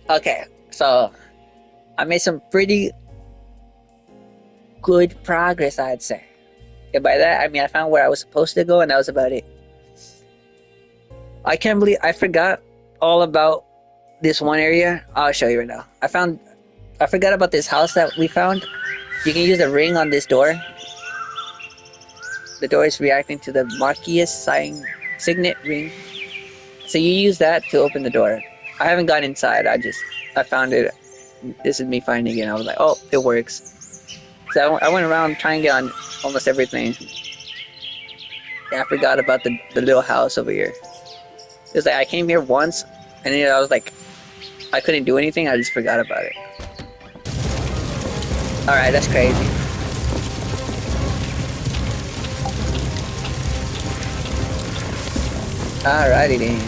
Okay, so I made some pretty good progress, I'd say. And by that, I mean I found where I was supposed to go, and that was about it. I can't believe I forgot all about this one area. I'll show you right now. I forgot about this house that we found. You can use the ring on this door. The door is reacting to the Marquis signet ring. So you use that to open the door. I haven't got inside. I found it. This is me finding it. I was like, oh, it works. So I went around trying to get on almost everything. Yeah, I forgot about the little house over here. It's like I came here once, and then I was like, I couldn't do anything. I just forgot about it. All right, that's crazy. Alrighty then.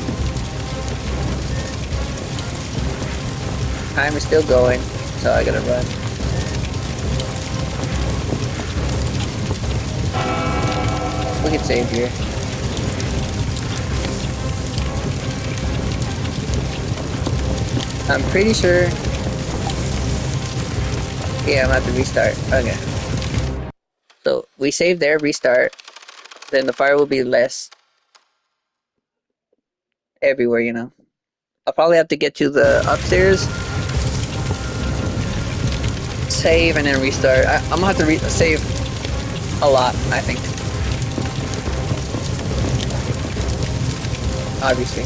Time is still going, so I gotta run. We can save here. I'm pretty sure. Yeah, I'm gonna have to restart. Okay. So we save there, restart. Then the fire will be less everywhere, you know. I'll probably have to get to the upstairs, save, and then restart. I'm gonna have to save a lot, I think. Obviously.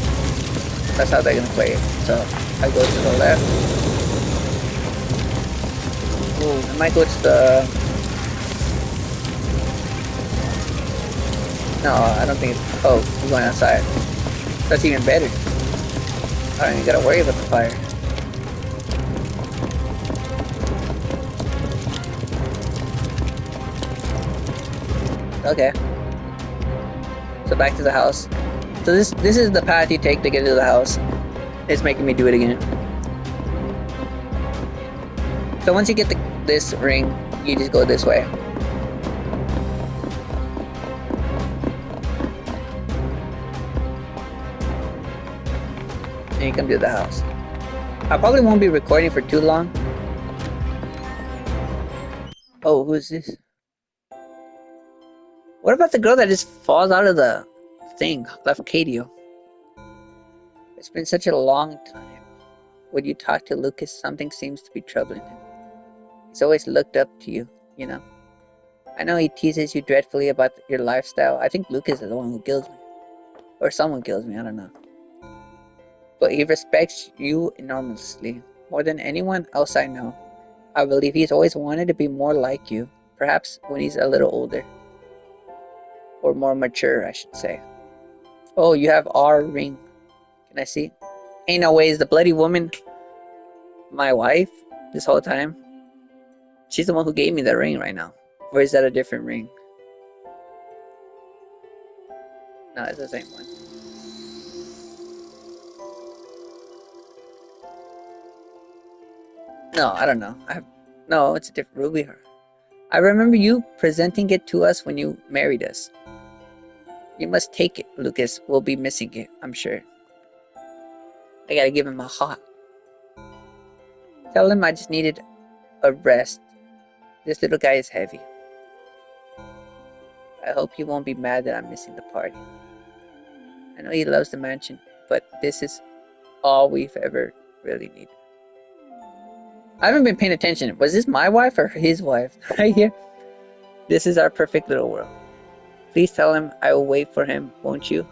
That's how they're gonna play it. So I go to the left. Ooh, I might go to the... No, I don't think it's... Oh, we're going outside. That's even better. I don't even gotta worry about the fire. Okay. So back to the house. So this is the path you take to get to the house. It's making me do it again. So once you get this ring, you just go this way. And you come to the house. I probably won't be recording for too long. Oh, who's this? What about the girl that just falls out of the thing, Lafcadio? It's been such a long time. When you talk to Lucas, something seems to be troubling him. He's always looked up to you, you know. I know he teases you dreadfully about your lifestyle. I think Lucas is the one who kills me. Or someone kills me, I don't know. But he respects you enormously, more than anyone else I know. I believe he's always wanted to be more like you, perhaps when he's a little older. Or more mature, I should say. Oh, you have our ring. Can I see? Ain't no way, is the bloody woman my wife this whole time? She's the one who gave me the ring right now. Or is that a different ring? No, it's the same one. No, I don't know. No, it's a different ruby. I remember you presenting it to us when you married us. You must take it, Lucas. We'll be missing it, I'm sure. I gotta give him a hot. Tell him I just needed a rest. This little guy is heavy. I hope he won't be mad that I'm missing the party. I know he loves the mansion, but this is all we've ever really needed. I haven't been paying attention. Was this my wife or his wife? Right here. This is our perfect little world. Please tell him I will wait for him, won't you?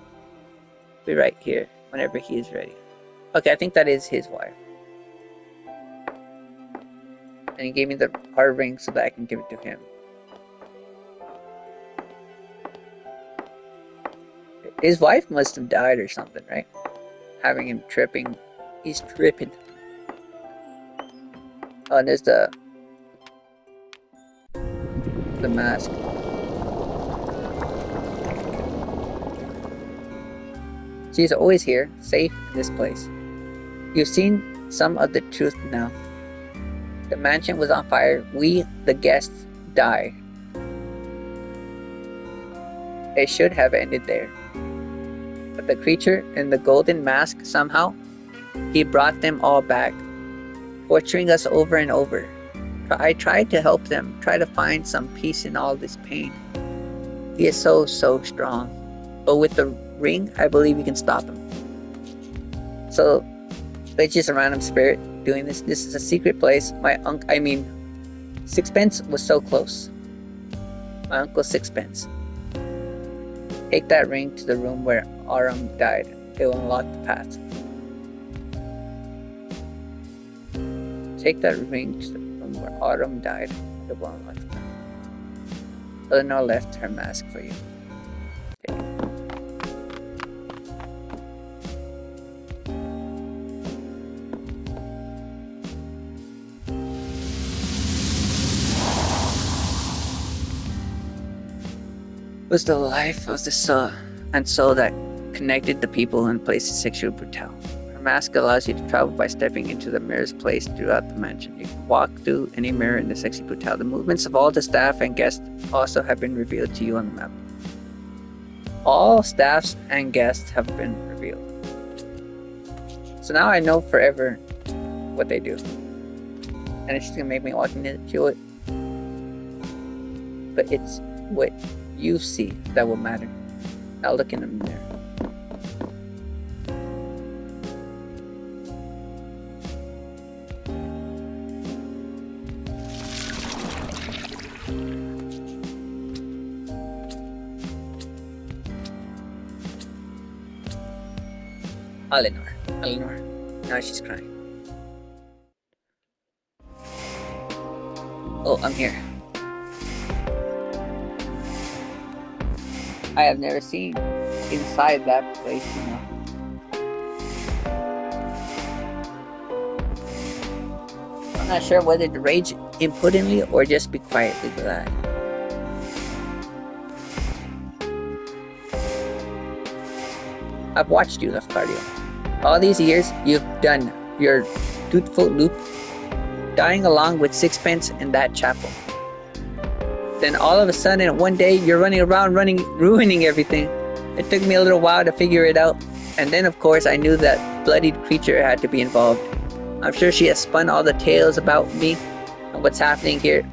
Be right here whenever he is ready. Okay, I think that is his wife. And he gave me the heart ring so that I can give it to him. His wife must have died or something, right? Having him tripping. He's tripping. Oh, and there's the mask. She's always here, safe in this place. You've seen some of the truth now. The mansion was on fire. We, the guests, died. It should have ended there. But the creature in the golden mask, somehow, he brought them all back. torturing us over and over. I tried to help them, try to find some peace in all this pain. He is so strong. But with the ring, I believe we can stop him. So, it's just a random spirit doing this. This is a secret place. Sixpence was so close. My uncle Sixpence. Take that ring to the room where Aram died. It will unlock the path. Take that ring to the room where Autumn died. It will unlock the path. Eleanor left her mask for you. Okay. It was the life of the soul and soul that connected the people and places Sexy Brutale. Her mask allows you to travel by stepping into the mirrors placed throughout the mansion. You can walk through any mirror in the Sexy Brutale. The movements of all the staff and guests also have been revealed to you on the map. All staffs and guests have been revealed. So now I know forever what they do. And it's just gonna make me walk into it. But it's what you see that will matter. Now look in the mirror. Eleanor. Now she's crying. Oh, I'm here. I have never seen inside that place, you know. I'm not sure whether to rage impotently or just be quietly glad. I've watched you, Leftardio. All these years, you've done your dutiful loop, dying along with Sixpence in that chapel. Then all of a sudden, one day, you're running around, ruining everything. It took me a little while to figure it out. And then, of course, I knew that bloodied creature had to be involved. I'm sure she has spun all the tales about me and what's happening here.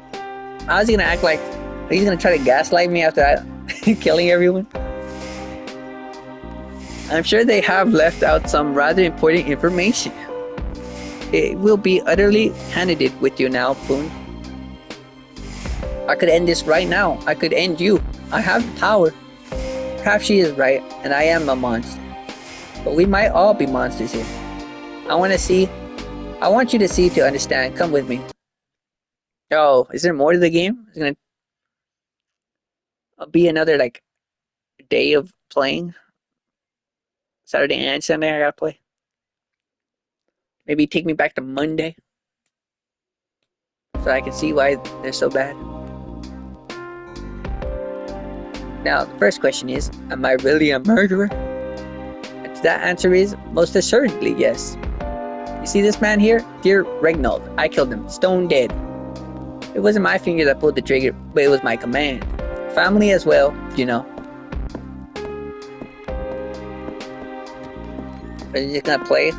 How's he gonna act like he's gonna try to gaslight me after killing everyone? I'm sure they have left out some rather important information. It will be utterly candid with you now, Boone. I could end this right now. I could end you. I have the power. Perhaps she is right, and I am a monster. But we might all be monsters here. I want you to see to understand. Come with me. Oh, is there more to the game? It's gonna be another, day of playing. Saturday and Sunday I gotta play. Maybe take me back to Monday, so I can see why they're so bad. Now, the first question is, am I really a murderer? And that answer is, most assuredly, yes. You see this man here? Dear Regnald, I killed him, stone dead. It wasn't my finger that pulled the trigger, but it was my command. Family as well, you know. Are you just gonna play?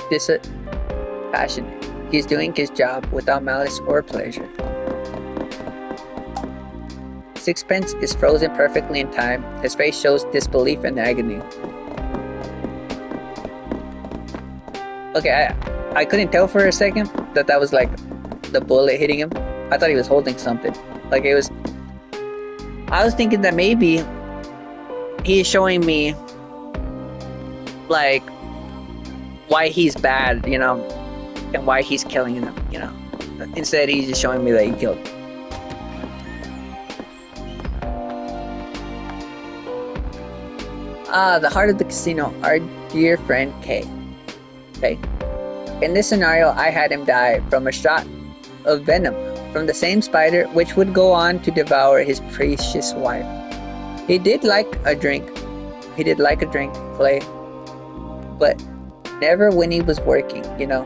This passion. He's doing his job without malice or pleasure. Sixpence is frozen perfectly in time. His face shows disbelief and agony. Okay, I couldn't tell for a second that was like the bullet hitting him. I thought he was holding something. I was thinking that maybe he's showing me why he's bad, you know, and why he's killing them, you know. Instead, he's just showing me that he killed him. The heart of the casino, our dear friend Kay. Okay. In this scenario, I had him die from a shot of venom from the same spider which would go on to devour his precious wife. He did like a drink, Clay, but never when he was working, you know.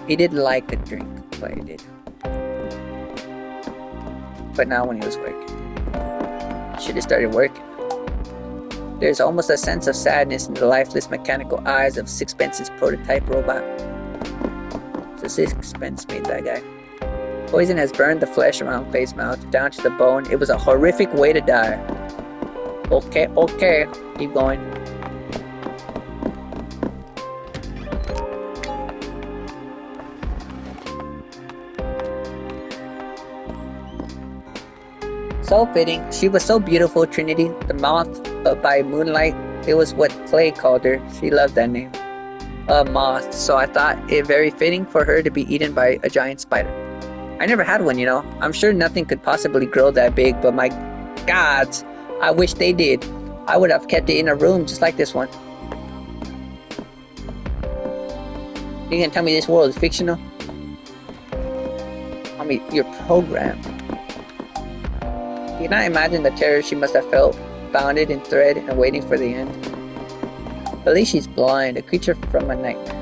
He did like a drink, Clay did. But not when he was working. Should have started working. There's almost a sense of sadness in the lifeless mechanical eyes of Sixpence's prototype robot. So Sixpence made that guy. Poison has burned the flesh around Clay's mouth down to the bone. It was a horrific way to die. Okay, keep going. So fitting. She was so beautiful, Trinity. The moth by moonlight. It was what Clay called her. She loved that name. A moth. So I thought it very fitting for her to be eaten by a giant spider. I never had one, you know. I'm sure nothing could possibly grow that big, but my gods, I wish they did. I would have kept it in a room just like this one. You gonna tell me this world is fictional? I mean, you're programmed. You cannot imagine the terror she must have felt, bounded in thread and waiting for the end. At least she's blind, a creature from a nightmare.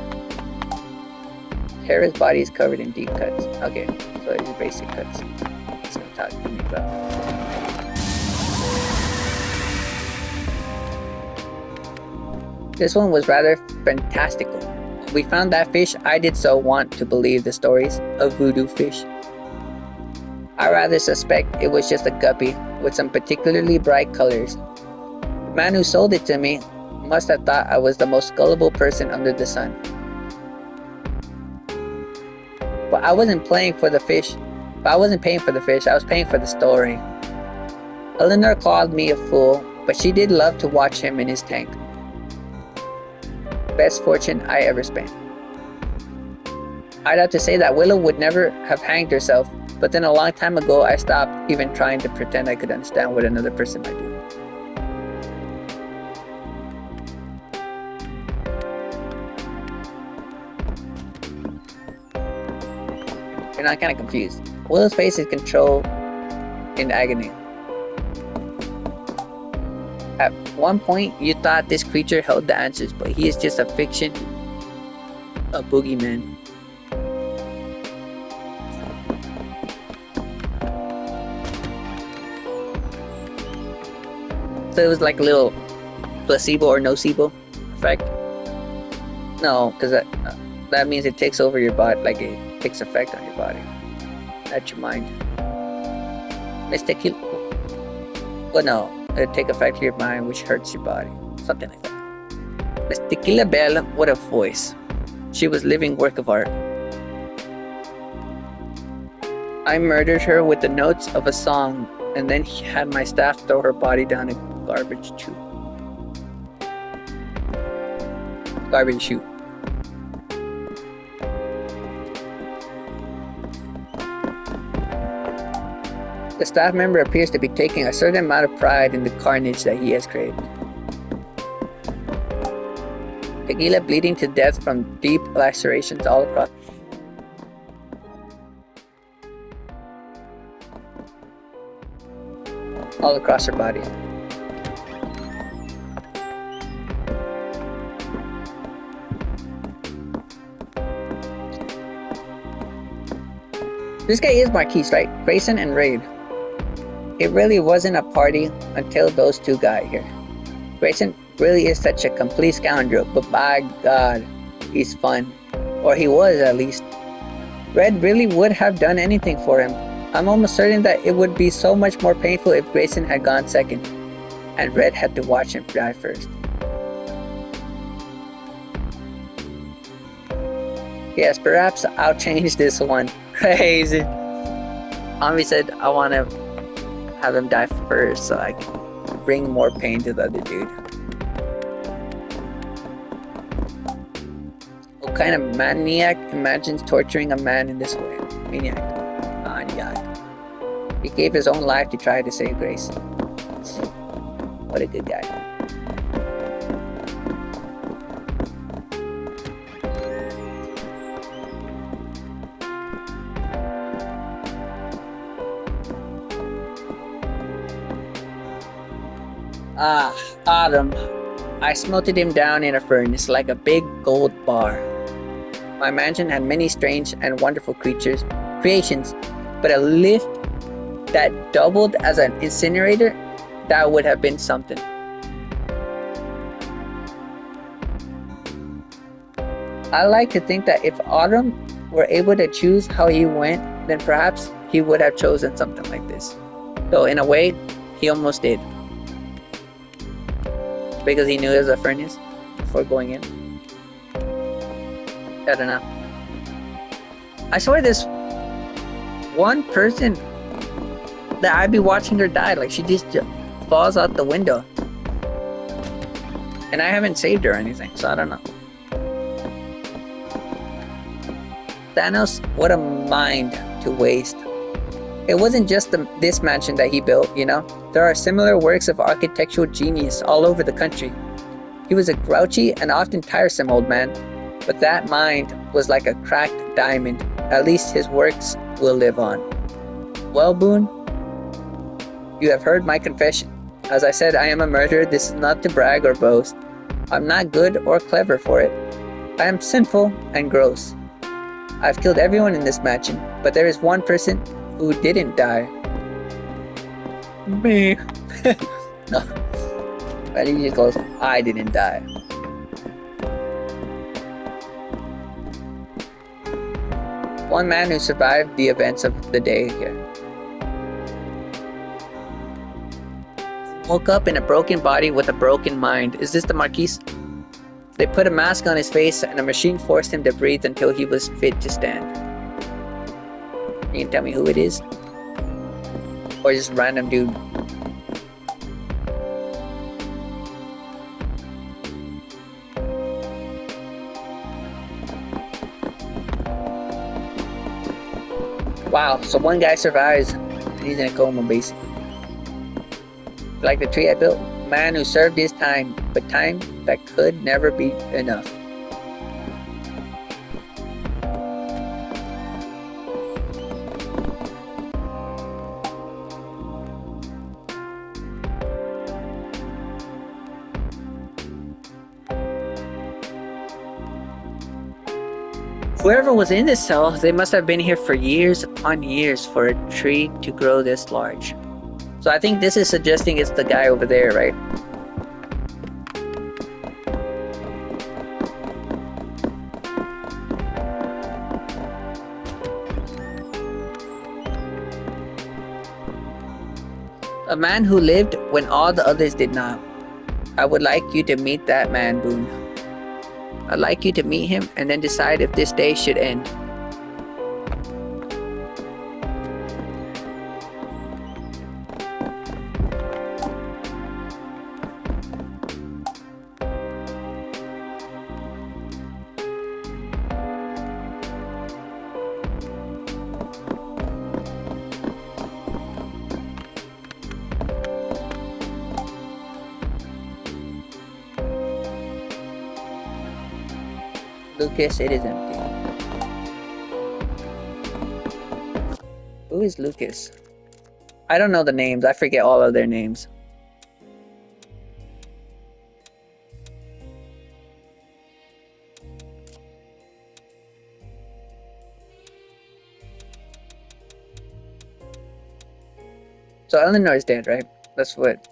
Tara's body is covered in deep cuts. Okay, so these are basic cuts. It's gonna talk to me about. This one was rather fantastical. We found that fish. I did so want to believe the stories of voodoo fish. I rather suspect it was just a guppy with some particularly bright colors. The man who sold it to me must have thought I was the most gullible person under the sun. But I wasn't paying for the fish. I was paying for the story. Eleanor called me a fool, but she did love to watch him in his tank. Best fortune I ever spent. I'd have to say that Willow would never have hanged herself, but then a long time ago I stopped even trying to pretend I could understand what another person might do. And I'm kind of confused. Willow's face is controlled in agony. At one point, you thought this creature held the answers, but he is just a fiction, a boogeyman. So it was like a little placebo or nocebo effect? No, because that means it takes over your body, like it takes effect on your body, not your mind. Well, no. It take effect to your mind, which hurts your body. Something like that. Miss Tequila Belle, what a voice. She was living work of art. I murdered her with the notes of a song, and then had my staff throw her body down a garbage chute. Garbage chute. The staff member appears to be taking a certain amount of pride in the carnage that he has created. Tequila bleeding to death from deep lacerations all across her body. This guy is Marquise, right? Grayson and Raid. It really wasn't a party until those two got here. Grayson really is such a complete scoundrel, but by God, he's fun. Or he was, at least. Red really would have done anything for him. I'm almost certain that it would be so much more painful if Grayson had gone second, and Red had to watch him die first. Yes, perhaps I'll change this one. Crazy. Ami said I want to have him die first so I can bring more pain to the other dude. What kind of maniac imagines torturing a man in this way? Maniac. He gave his own life to try to save Grace. What a good guy. Ah, Autumn. I smelted him down in a furnace like a big gold bar. My mansion had many strange and wonderful creations, but a lift that doubled as an incinerator, that would have been something. I like to think that if Autumn were able to choose how he went, then perhaps he would have chosen something like this. So in a way, he almost did. Because he knew it was a furnace before going in. I don't know. I swear this one person that I'd be watching her die, like she just falls out the window. And I haven't saved her or anything, so I don't know. Thanos, what a mind to waste. It wasn't just this mansion that he built, you know? There are similar works of architectural genius all over the country. He was a grouchy and often tiresome old man, but that mind was like a cracked diamond. At least his works will live on. Well, Boone, you have heard my confession. As I said, I am a murderer. This is not to brag or boast. I'm not good or clever for it. I am sinful and gross. I've killed everyone in this mansion, but there is one person who didn't die. Me. No. But he just goes, I didn't die. One man who survived the events of the day here. Woke up in a broken body with a broken mind. Is this the Marquis? They put a mask on his face and a machine forced him to breathe until he was fit to stand. You can tell me who it is? Or just a random dude? Wow, so one guy survives and he's in a coma basically. Like the tree I built, a man who served his time, but time that could never be enough. Whoever was in this cell, they must have been here for years upon years for a tree to grow this large. So I think this is suggesting it's the guy over there, right? A man who lived when all the others did not. I would like you to meet that man, Boone. I'd like you to meet him and then decide if this day should end. Lucas, it is empty. Who is Lucas? I don't know the names. I forget all of their names. So Eleanor is dead, right? That's what.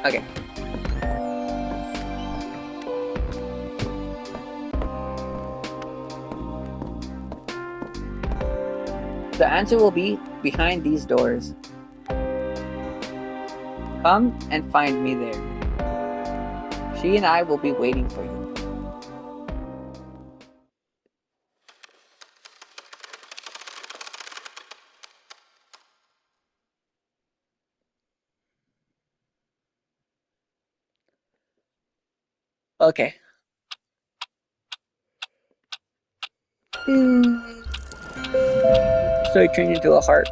Okay. The answer will be behind these doors. Come and find me there. She and I will be waiting for you. Okay. So he turned into a heart.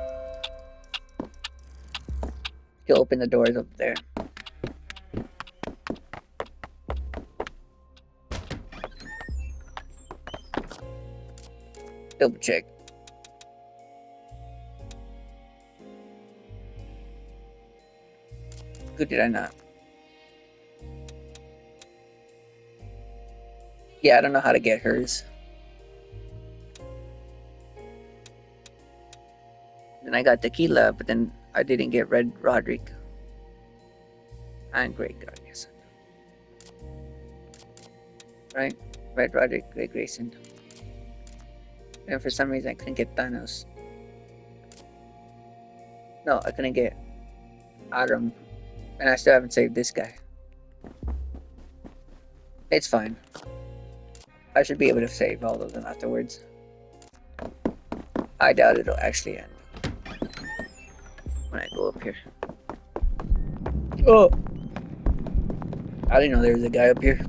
He'll open the doors up there. Double check. Who did I not? Yeah, I don't know how to get hers. Then I got tequila, but then I didn't get Red Roderick. And Grey Grayson. Right? Red Roderick, Grey Grayson. And for some reason I couldn't get Thanos. No, I couldn't get Adam. And I still haven't saved this guy. It's fine. I should be able to save all of them afterwards. I doubt it'll actually end when I go up here. Oh! I didn't know there was a guy up here.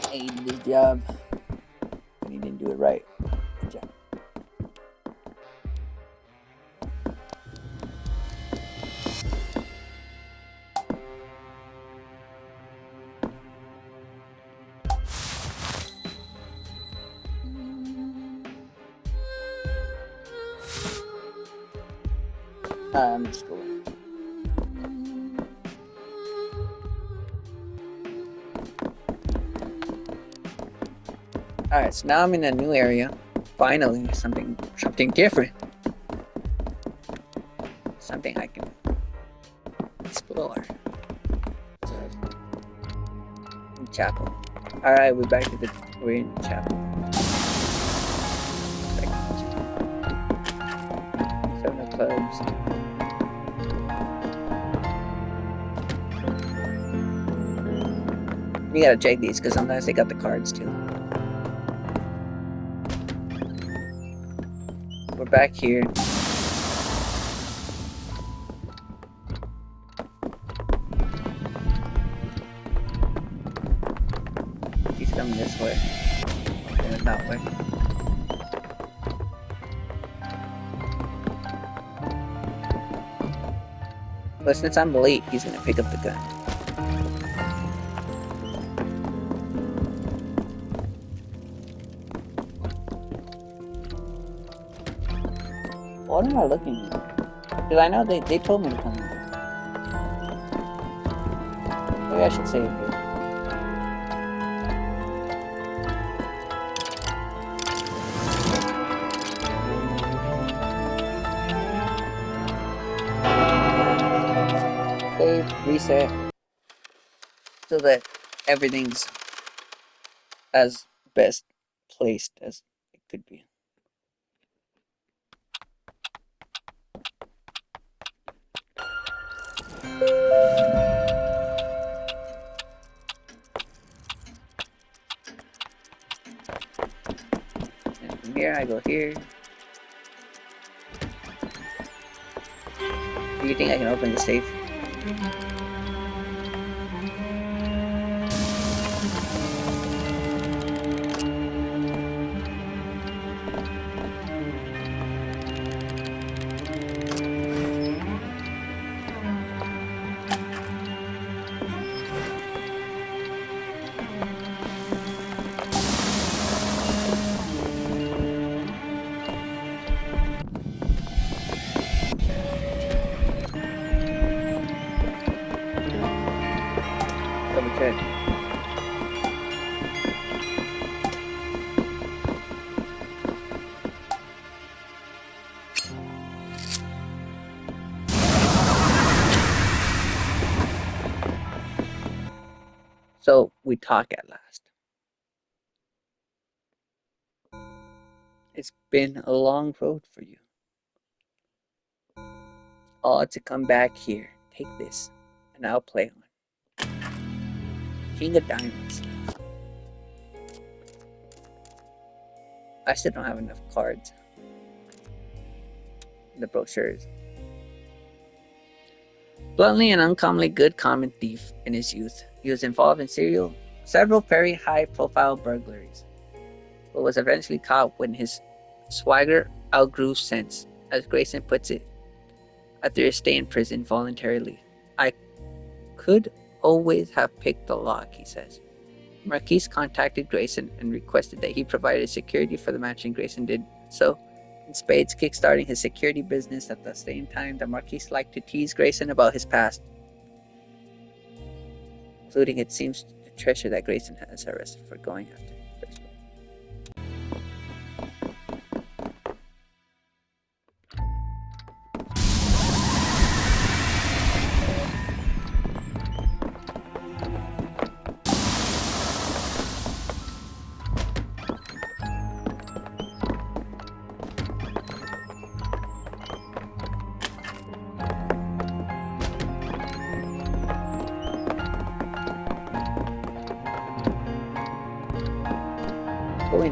I hated this job. And he didn't do it right. Good job. I'm just going. Alright, so now I'm in a new area. Finally, something different. Something I can explore. So, chapel. Alright, we're in the chapel. Seven of clubs. You gotta check these because sometimes they got the cards too. We're back here. He's coming this way. Going that way. But since I'm late, he's gonna pick up the gun. What am I looking at? Because I know they told me to come here. Maybe I should save here. Save, reset, so that everything's as best placed as it could be. And from here, I go here. Do you think I can open the safe? Double check. So we talk at last. It's been a long road for you. All to come back here. Take this, and I'll play on. King of Diamonds. I still don't have enough cards. The brochures. Bluntly an uncommonly good common thief in his youth, he was involved in several very high-profile burglaries, but was eventually caught when his swagger outgrew sense, as Grayson puts it, after his stay in prison voluntarily. I could always have picked the lock, he says. Marquise contacted Grayson and requested that he provided security for the mansion. Grayson did so, in spades, kickstarting his security business at the same time. The Marquis liked to tease Grayson about his past, including it seems the treasure that Grayson has arrested for going after in the first place. Go in.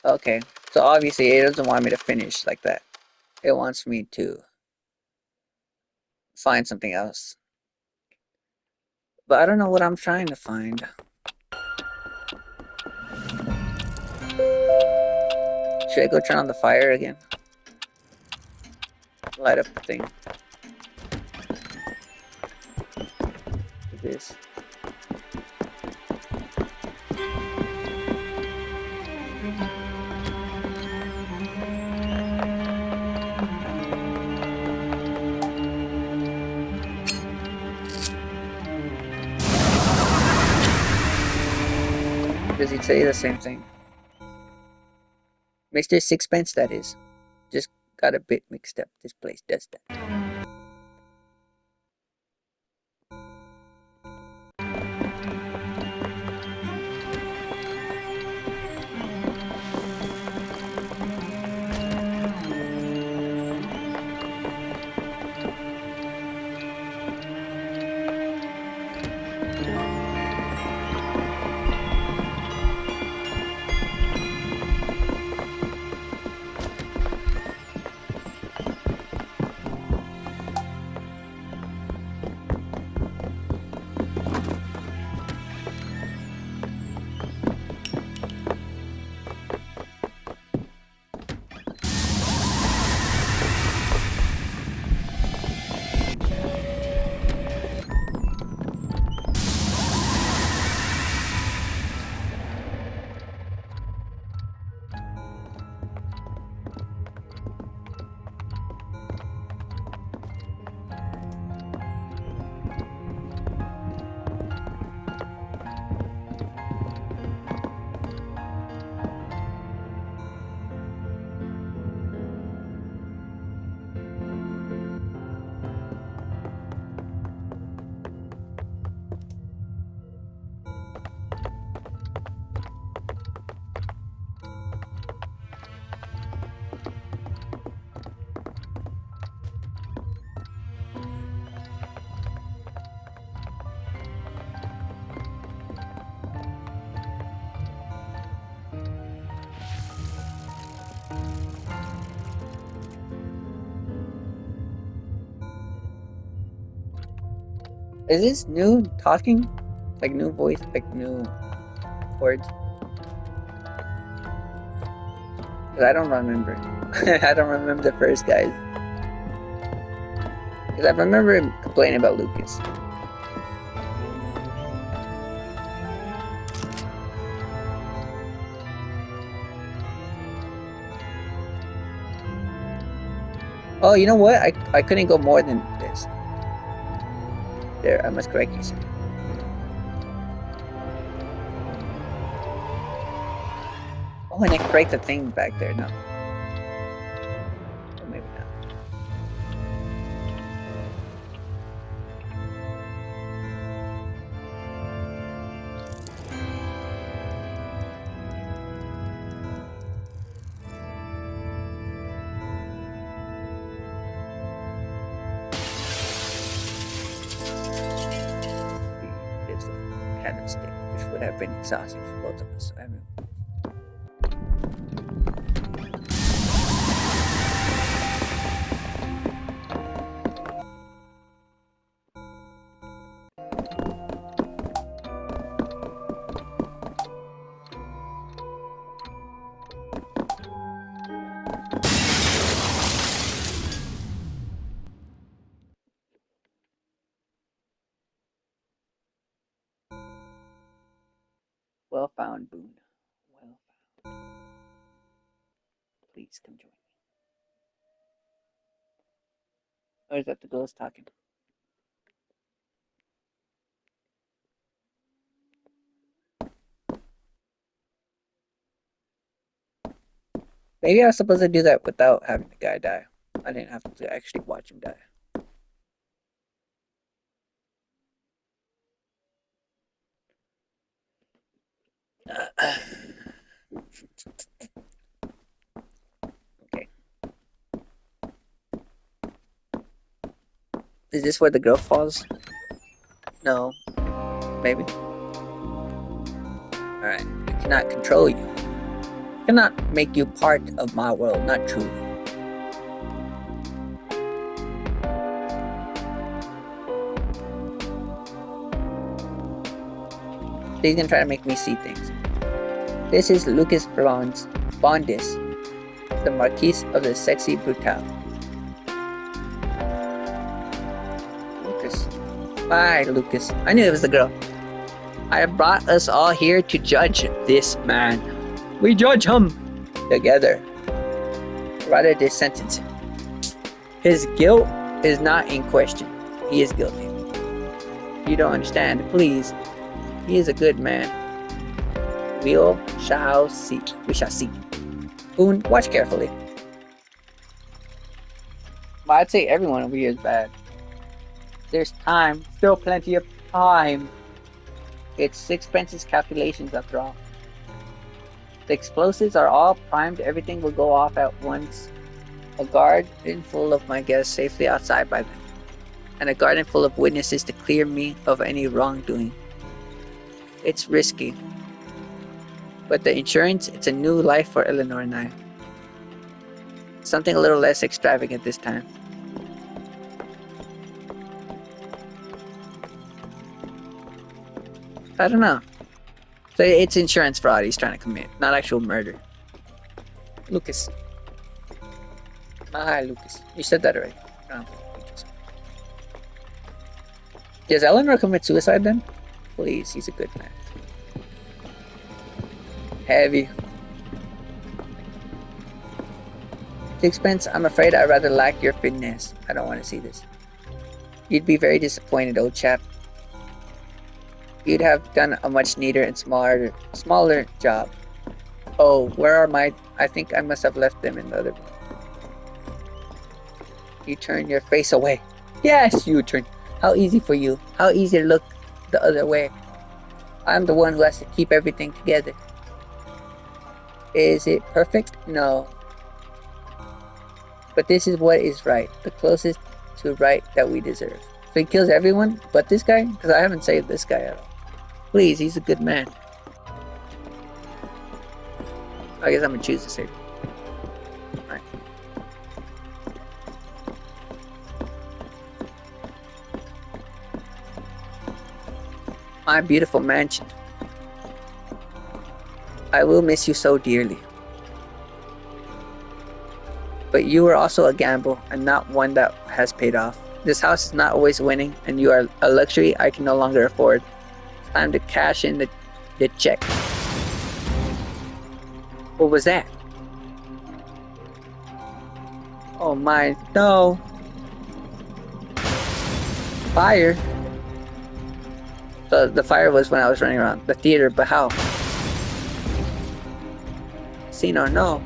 Okay, so obviously it doesn't want me to finish like that. It wants me to find something else. But I don't know what I'm trying to find. Should I go turn on the fire again? Light up the thing. Do this. Does he say the same thing? Mr. Sixpence, that is. Just got a bit mixed up. This place does that. Is this new talking? Like new voice, like new words? Because I don't remember. I don't remember the first guys. Because I remember him complaining about Lucas. Oh, you know what? I couldn't go more than this. There, I must correct you, sir. Oh, and I correct the thing back there. No. Or maybe not. It's a candlestick. Which would have been exhausting for both of us. I mean, well found, Boone. Well found. Please come join me. Or is that the ghost talking? Maybe I was supposed to do that without having the guy die. I didn't have to actually watch him die. Okay. Is this where the girl falls? No. Maybe. Alright. I cannot control you. I cannot make you part of my world, not truly. He's gonna try to make me see things. This is Lucas Bondis, the Marquis of the Sexy Brutale. Lucas. Bye, Lucas. I knew it was the girl. I have brought us all here to judge this man. We judge him together. Rather than sentence him. His guilt is not in question. He is guilty. You don't understand, please. He is a good man. We shall see. We shall see. Boone, watch carefully. But I'd say everyone over here is bad. There's time. Still plenty of time. It's Sixpence's calculations after all. The explosives are all primed. Everything will go off at once. A garden full of my guests safely outside by then. And a garden full of witnesses to clear me of any wrongdoing. It's risky. But the insurance, it's a new life for Eleanor and I. Something a little less extravagant this time. I don't know. So it's insurance fraud he's trying to commit, not actual murder. Lucas. Hi, Lucas. You said that already. Oh, does Eleanor commit suicide then? Please, he's a good man. Heavy. Sixpence, I'm afraid I rather lack your fitness. I don't want to see this. You'd be very disappointed, old chap. You'd have done a much neater and smaller job. Oh, where are my... I think I must have left them in the other room. You turn your face away. Yes, you turn. How easy for you. How easy to look the other way. I'm the one who has to keep everything together. Is it perfect? No. But this is what is right. The closest to right that we deserve. So he kills everyone but this guy? Because I haven't saved this guy at all. Please, he's a good man. I guess I'm going to choose to save him. Alright. My beautiful mansion. I will miss you so dearly. But you are also a gamble, and not one that has paid off. This house is not always winning, and you are a luxury I can no longer afford. It's time to cash in the check. What was that? Oh my, no. Fire? So the fire was when I was running around the theater, but how? Casino, no.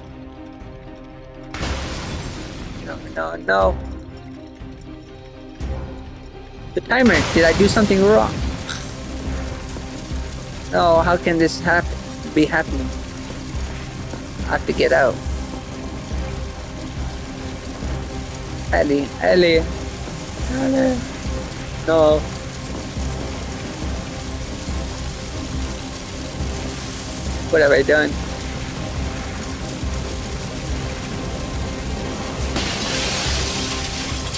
No. The timer, did I do something wrong? No, how can this be happening? I have to get out. Ellie. No. What have I done?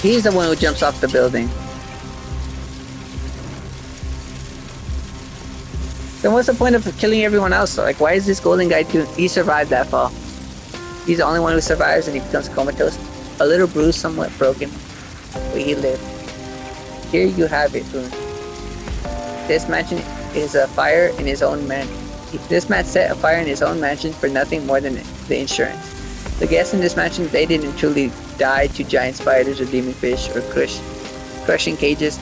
He's the one who jumps off the building. Then what's the point of killing everyone else? Like, why is this golden guy doing? He survived that fall. He's the only one who survives, and he becomes comatose. A little bruised, somewhat broken, but he lived. Here you have it, Boone. This mansion is a fire in his own mansion. This man set a fire in his own mansion for nothing more than the insurance. The guests in this mansion, they didn't truly die to giant spiders or demon fish or crushing cages.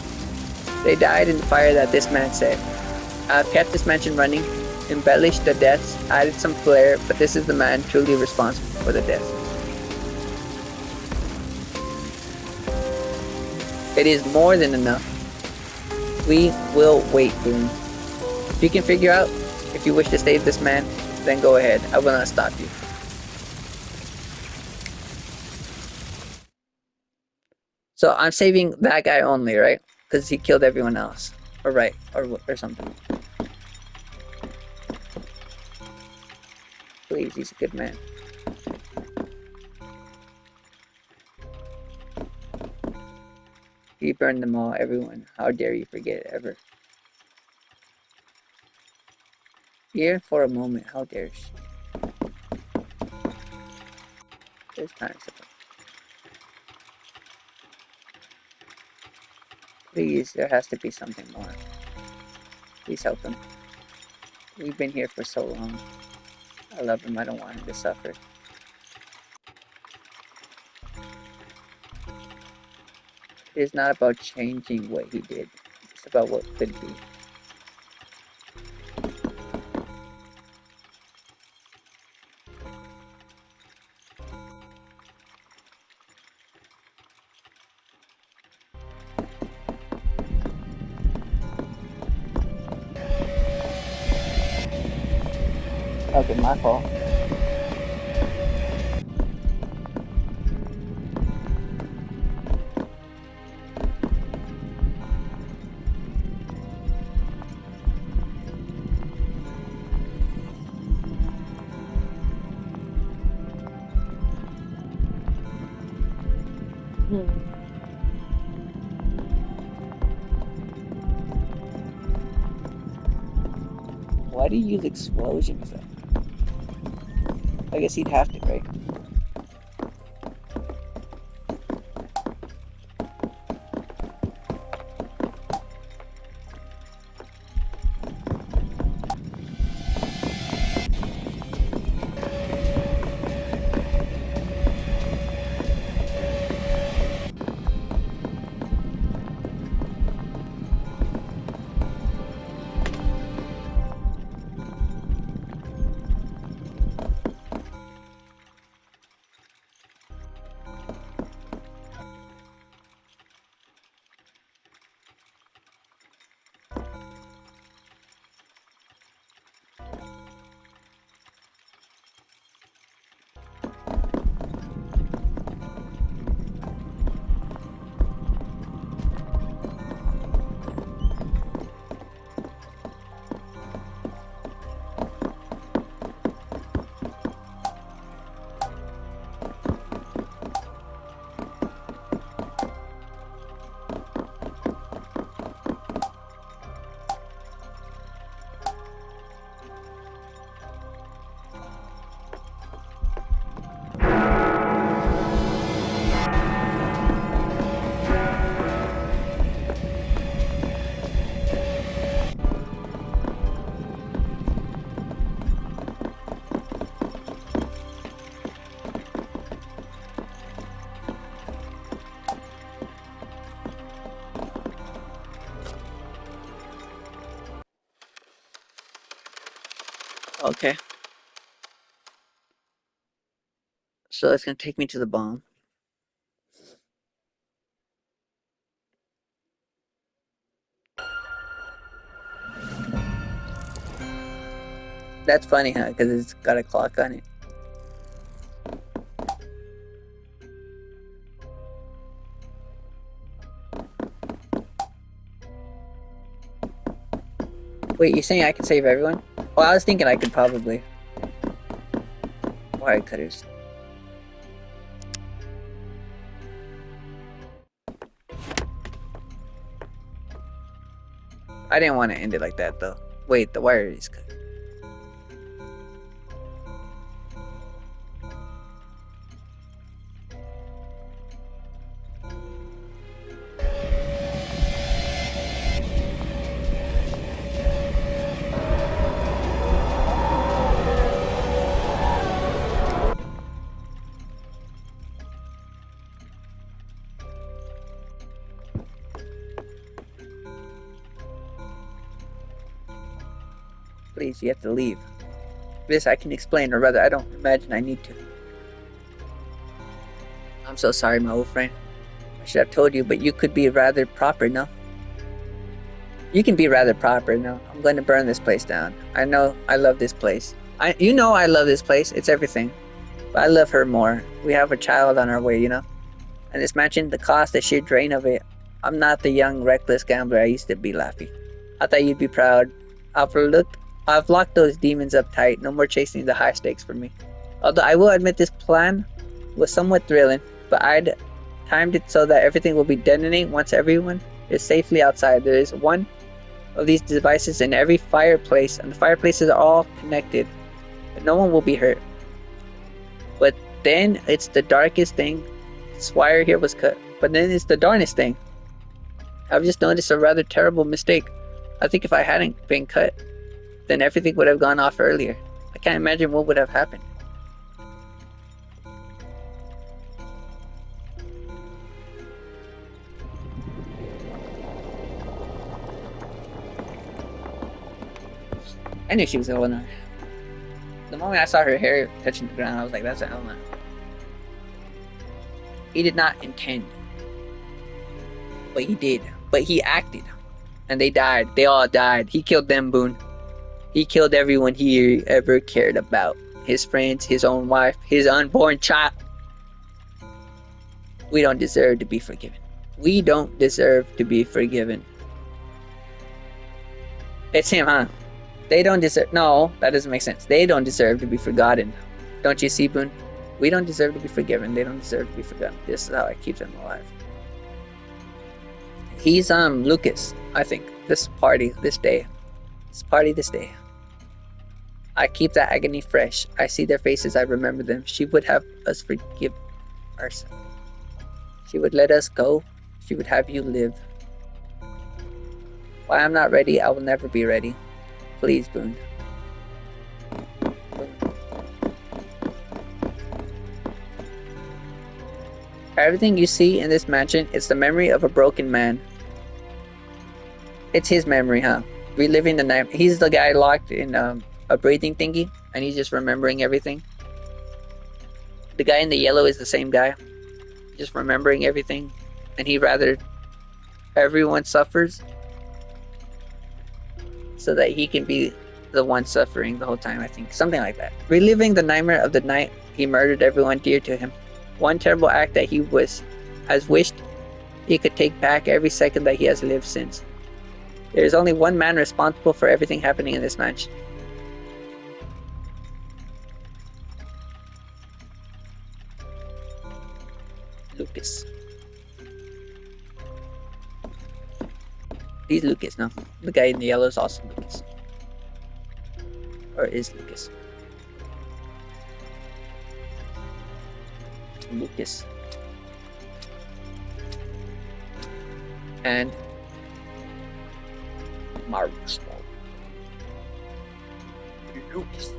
They died in the fire that this man set. I've kept this mansion running, embellished the deaths, added some flair, but this is the man truly responsible for the deaths. It is more than enough. We will wait, Boone. If you can figure out if you wish to save this man, then go ahead. I will not stop you. So I'm saving that guy only, right? Because he killed everyone else. Or right, or something. Please, he's a good man. You burned them all, everyone. How dare you forget it ever? Here for a moment, how dare she? This kind of stuff. Please, there has to be something more. Please help him. We've been here for so long. I love him. I don't want him to suffer. It's not about changing what he did. It's about what could be. Okay, my fault. Why do you use explosions though? I guess he'd have to, right? Okay. So it's gonna take me to the bomb. That's funny, huh? Because it's got a clock on it. Wait, you're saying I can save everyone? Well, I was thinking I could probably wire cutters. I didn't want to end it like that though. Wait, the wire is cut. Please, you have to leave. This I can explain, or rather, I don't imagine I need to. I'm so sorry, my old friend. I should have told you, but you could be rather proper, no? You can be rather proper, no? I'm going to burn this place down. I know I love this place. You know I love this place. It's everything. But I love her more. We have a child on our way, you know? And this mansion, the cost, the sheer drain of it. I'm not the young, reckless gambler I used to be, Laffy. I thought you'd be proud. I've locked those demons up tight. No more chasing the high stakes for me. Although I will admit this plan was somewhat thrilling, but I'd timed it so that everything will be detonating once everyone is safely outside. There is one of these devices in every fireplace, and the fireplaces are all connected. But no one will be hurt. But then it's the darkest thing. This wire here was cut. But then it's the darnest thing. I've just noticed a rather terrible mistake. I think if I hadn't been cut, then everything would have gone off earlier. I can't imagine what would have happened. I knew she was Eleanor. The moment I saw her hair touching the ground, I was like, that's Eleanor. He did not intend, but he did. But he acted. And they died. They all died. He killed them, Boone. He killed everyone he ever cared about. His friends, his own wife, his unborn child. We don't deserve to be forgiven. We don't deserve to be forgiven. It's him, huh? They don't deserve. No, that doesn't make sense. They don't deserve to be forgotten. Don't you see, Boone? We don't deserve to be forgiven. They don't deserve to be forgotten. This is how I keep them alive. He's Lucas, I think. This party, this day. This party, this day. I keep that agony fresh. I see their faces, I remember them. She would have us forgive ourselves. She would let us go. She would have you live. Why I'm not ready, I will never be ready. Please, Boone. Everything you see in this mansion is the memory of a broken man. It's his memory, huh? Reliving the night. He's the guy locked in a breathing thingy, and he's just remembering everything. The guy in the yellow is the same guy, just remembering everything, and he'd rather everyone suffers so that he can be the one suffering the whole time, I think. Something like that. Reliving the nightmare of the night he murdered everyone dear to him. One terrible act that he has wished he could take back every second that he has lived since. There is only one man responsible for everything happening in this mansion. Lucas. He's Lucas, no? The guy in the yellow is also Lucas. Or is Lucas. Lucas. And Marcus. Lucas.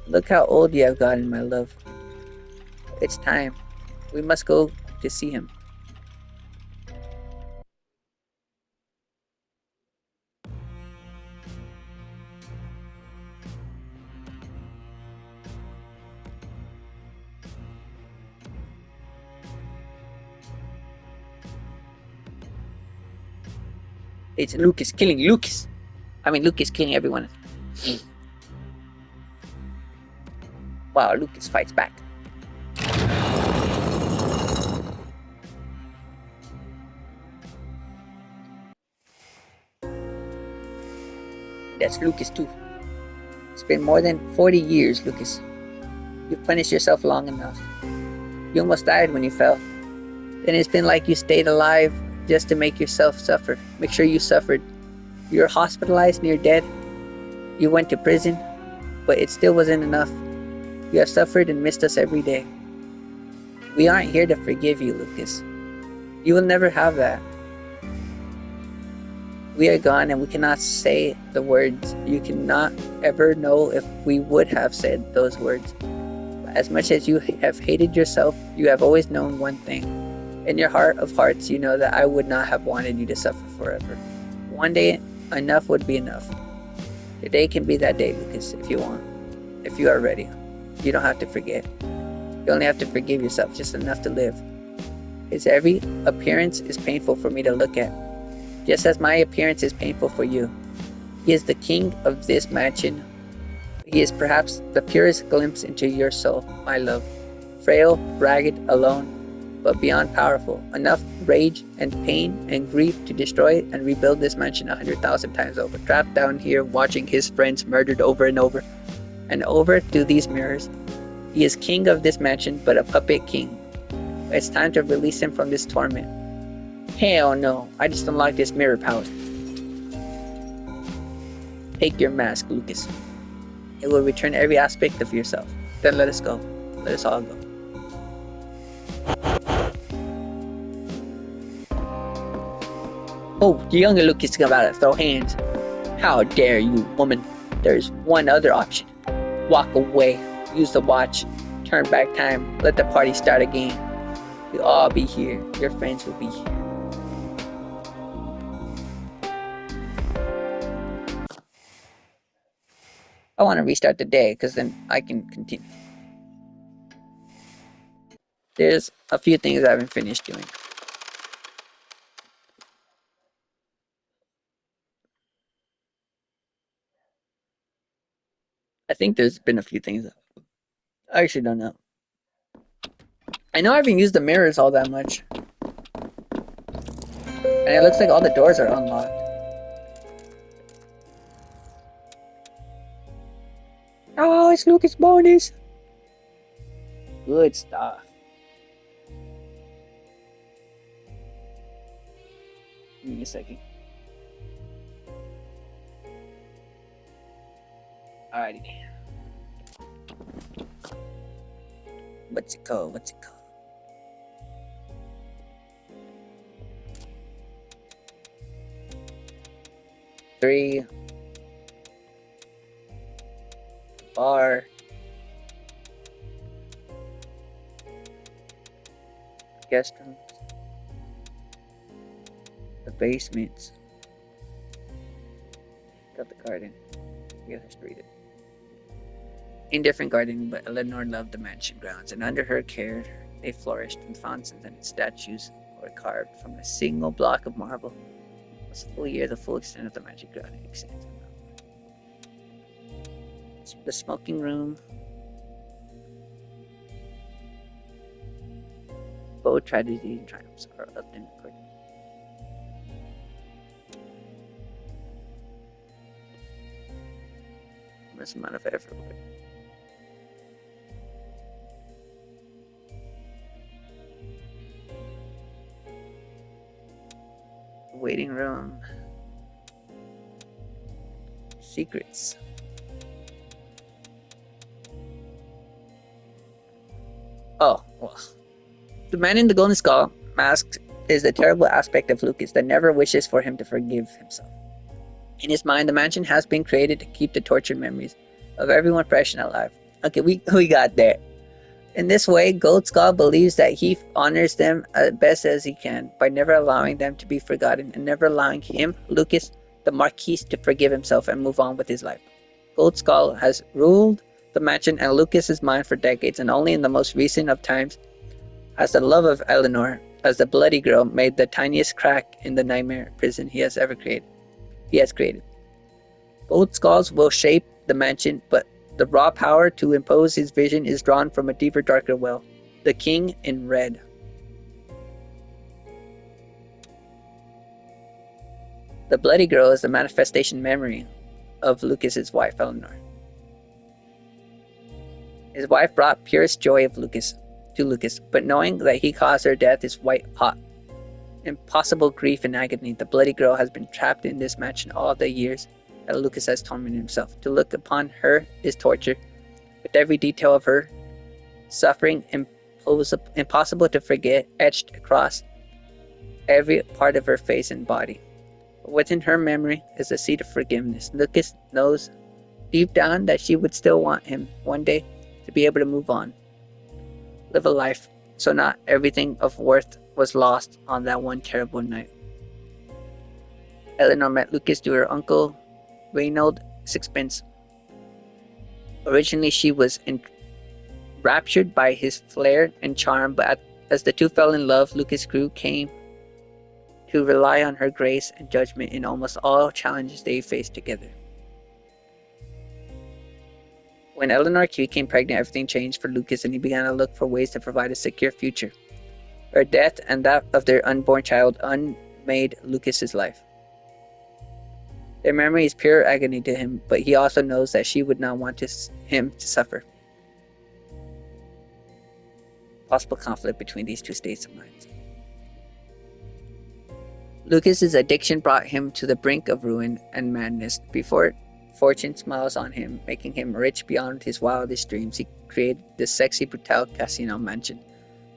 Look how old you have gotten, my love. It's time. We must go to see him. It's Lucas killing Lucas. I mean, Lucas killing everyone. Wow, Lucas fights back. That's Lucas too. It's been more than 40 years, Lucas. You've punished yourself long enough. You almost died when you fell. Then it's been like you stayed alive just to make yourself suffer. Make sure you suffered. You were hospitalized near dead. You went to prison, but it still wasn't enough. You have suffered and missed us every day. We aren't here to forgive you, Lucas. You will never have that. We are gone and we cannot say the words. You cannot ever know if we would have said those words. But as much as you have hated yourself, you have always known one thing. In your heart of hearts, you know that I would not have wanted you to suffer forever. One day, enough would be enough. Today can be that day, Lucas, if you want. If you are ready. You don't have to forget. You only have to forgive yourself just enough to live. His every appearance is painful for me to look at, just as my appearance is painful for you. He is the king of this mansion. He is perhaps the purest glimpse into your soul, my love. Frail, ragged, alone, but beyond powerful. Enough rage and pain and grief to destroy and rebuild this mansion 100,000 times over. Trapped down here, watching his friends murdered over and over through these mirrors. He is king of this mansion, but a puppet king. It's time to release him from this torment. Hell no, I just unlocked this mirror power. Take your mask, Lucas. It will return every aspect of yourself. Then let us go. Let us all go. Oh, the younger Lucas is about to throw hands. How dare you, woman? There's one other option. Walk away. Use the watch. Turn back time. Let the party start again. We'll all be here. Your friends will be here. I want to restart the day because then I can continue. There's a few things I haven't finished doing. I think there's been a few things. I actually don't know. I know I haven't used the mirrors all that much. And it looks like all the doors are unlocked. Oh, it's Lucas bonus. Good stuff. Give me a second. Alrighty. What's it called? 3 bar guest rooms, the basements, got the garden. Yeah, let's read it. Indifferent garden, but Eleanor loved the mansion grounds, and under her care they flourished, and fountains and statues were carved from a single block of marble. It was a full year, the full extent of the magic ground extends. The smoking room. Both tragedies and triumphs are often recorded. This amount of effort. Waiting room. Secrets. Oh, well. The man in the golden skull mask is the terrible aspect of Lucas that never wishes for him to forgive himself. In his mind, the mansion has been created to keep the tortured memories of everyone fresh and alive. Okay, we got there. In this way, Gold Skull believes that he honors them as best as he can by never allowing them to be forgotten and never allowing him, Lucas, the Marquis, to forgive himself and move on with his life. Gold Skull has ruled the mansion and Lucas's mind for decades, and only in the most recent of times has the love of Eleanor, as the bloody girl, made the tiniest crack in the nightmare prison he has created. Gold Skulls will shape the mansion, but the raw power to impose his vision is drawn from a deeper, darker well. The King in Red. The bloody girl is the manifestation memory of Lucas's wife, Eleanor. His wife brought purest joy of Lucas, but knowing that he caused her death is white hot. Impossible grief and agony. The bloody girl has been trapped in this mansion all the years that Lucas has tormented himself. To look upon her is torture, with every detail of her suffering impossible to forget, etched across every part of her face and body. But within her memory is a seed of forgiveness. Lucas knows deep down that she would still want him one day to be able to move on, live a life, so not everything of worth was lost on that one terrible night. Eleanor met Lucas through her uncle, Reynold Sixpence. Originally, she was enraptured by his flair and charm, but as the two fell in love, Lucas came to rely on her grace and judgment in almost all challenges they faced together. When Eleanor became pregnant, everything changed for Lucas, and he began to look for ways to provide a secure future. Her death and that of their unborn child unmade Lucas's life. Their memory is pure agony to him, but he also knows that she would not want him to suffer. Possible conflict between these two states of mind. Lucas's addiction brought him to the brink of ruin and madness. Before fortune smiles on him, making him rich beyond his wildest dreams, he created the Sexy Brutale casino mansion.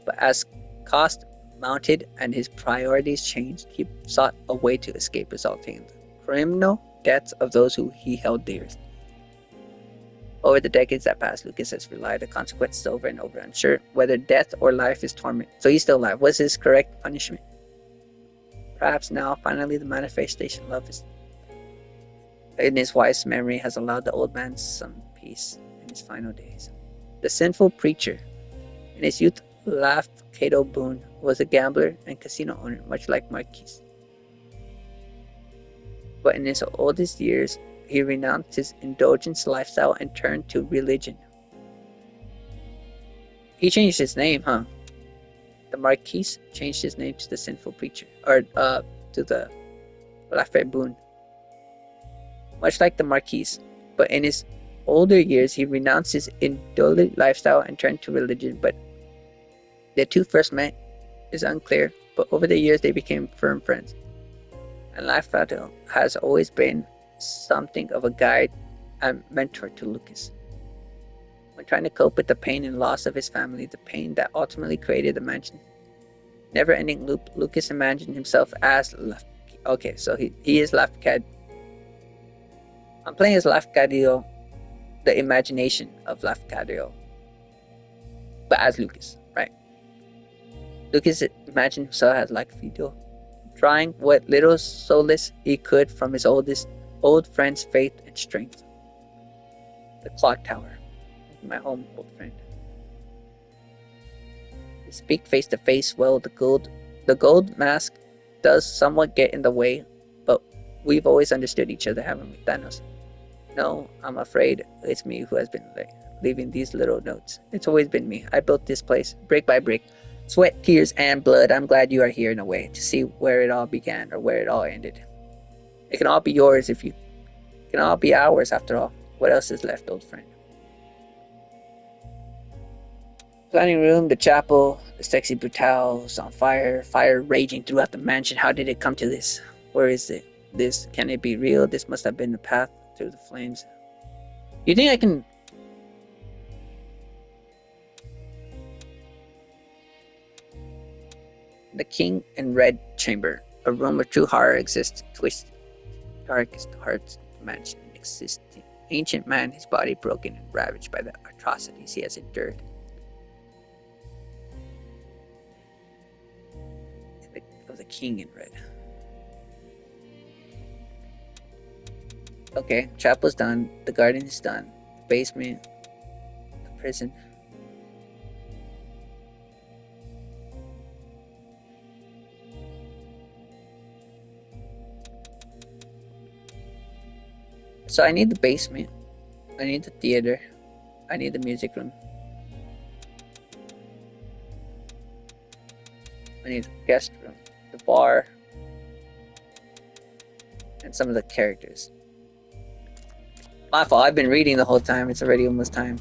But as cost mounted and his priorities changed, he sought a way to escape, resulting in the criminal debts of those who he held dearest. Over the decades that passed, Lucas has relied on consequences over and over, unsure whether death or life is torment. So he's still alive. What's his correct punishment? Perhaps now, finally, the manifestation of love is in his wife's memory has allowed the old man some peace in his final days. The sinful preacher. In his youth, Cato Boone was a gambler and casino owner, much like Marquis. But in his oldest years, he renounced his indulgence lifestyle and turned to religion. He changed his name, huh? The Marquis changed his name to the sinful preacher, or to the Lafayette Boone. Much like the Marquis, but in his older years, he renounced his indulgent lifestyle and turned to religion. But the two first met is unclear, but over the years they became firm friends. And Lafayette has always been something of a guide and mentor to Lucas. When trying to cope with the pain and loss of his family, the pain that ultimately created the mansion, never-ending loop, Lucas imagined himself as okay, so he is Lafayette. I'm playing as Lafcadio, the imagination of Lafcadio, but as Lucas, right? Lucas imagined himself as Lafcadio, drawing what little solace he could from his old friend's faith and strength. The clock tower, my home, old friend. We speak face to face. Well, the gold mask does somewhat get in the way, but we've always understood each other, haven't we, Thanos? No, I'm afraid it's me who has been leaving these little notes. It's always been me. I built this place, brick by brick. Sweat, tears, and blood. I'm glad you are here in a way to see where it all began or where it all ended. It can all be yours if you... It can all be ours after all. What else is left, old friend? Planning room, the chapel, the Sexy Brutale is on fire. Fire raging throughout the mansion. How did it come to this? Where is it? This, can it be real? This must have been the path through the flames. You think I can... The King in Red Chamber. A room where true horror exists. Twist. Darkest hearts mansion existing. Ancient man, his body broken and ravaged by the atrocities he has endured. Of the King in Red. Okay, chapel's done. The garden is done. The basement. The prison. So I need the basement. I need the theater. I need the music room. I need the guest room, the bar, and some of the characters. My fault. I've been reading the whole time. It's already almost time.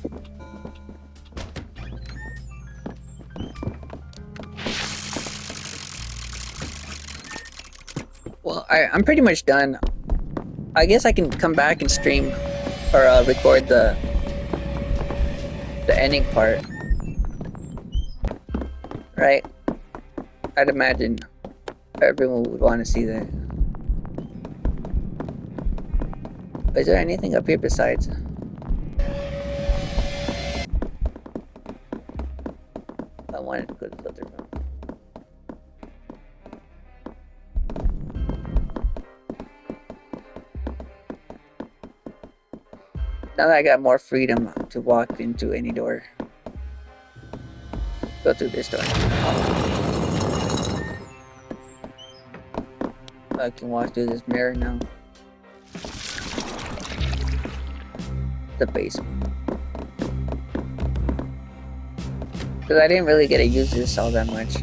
Well, I'm pretty much done. I guess I can come back and stream or record the ending part, right? I'd imagine everyone would want to see that. Is there anything up here besides? I wanted to go to the other room. Now that I got more freedom to walk into any door. Go through this door. I can walk through this mirror now. The basement. Because I didn't really get to use this all that much.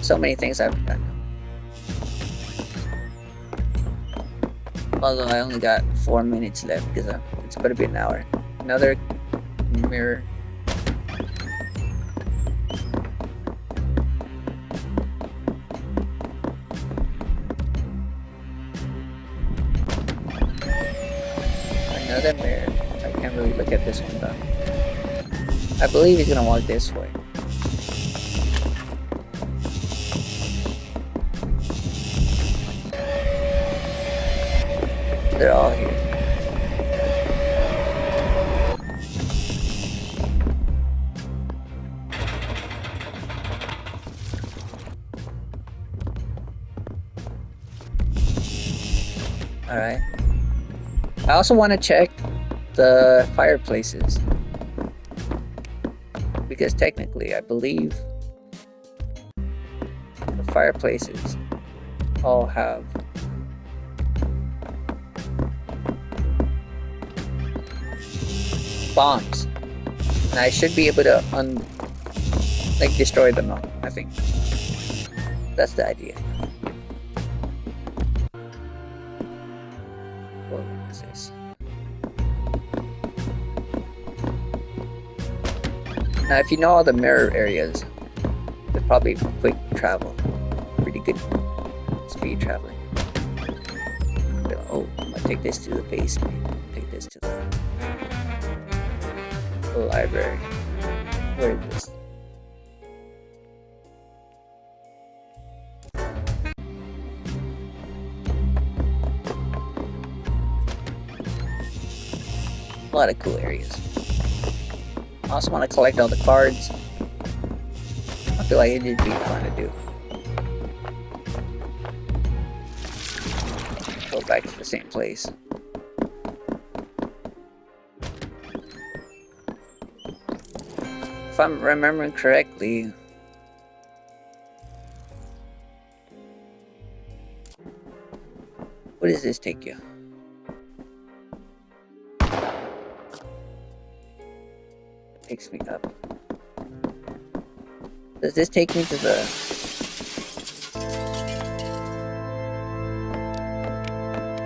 So many things I've done. Although I only got 4 minutes left because it's going to be an hour. Another mirror. Another mirror. I can't really look at this one though. I believe he's going to walk this way. They're all here. Alright. I also want to check the fireplaces. Because technically, I believe the fireplaces all have bombs. And I should be able to destroy them all, I think. That's the idea. What is this? Now if you know all the mirror areas, they're probably quick travel. Pretty good speed traveling. Oh, I'm gonna take this to the basement. Take this to the library. Where is this? A lot of cool areas. I also want to collect all the cards. I feel like it'd be fun to do. Go back to the same place. If I'm remembering correctly, what does this take you? It takes me up. Does this take me to the...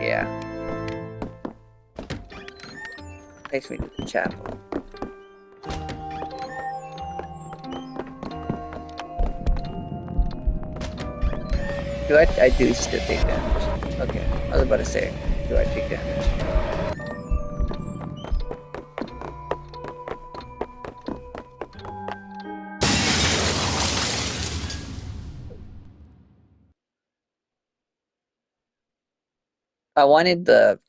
Yeah. Takes me to the chapel. I do still take damage. Okay, I was about to say, do I take damage? I wanted the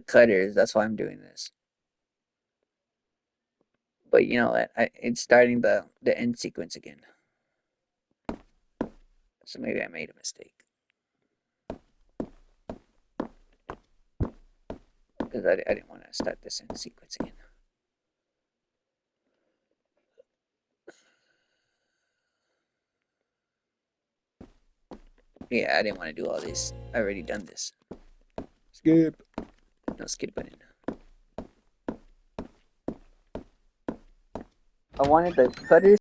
cutters, that's why I'm doing this. But you know what? It's starting the end sequence again. So maybe I made a mistake. Because I didn't want to start this end sequence again. Yeah, I didn't want to do all this. I already done this. Skip. No skip button. I wanted the cutters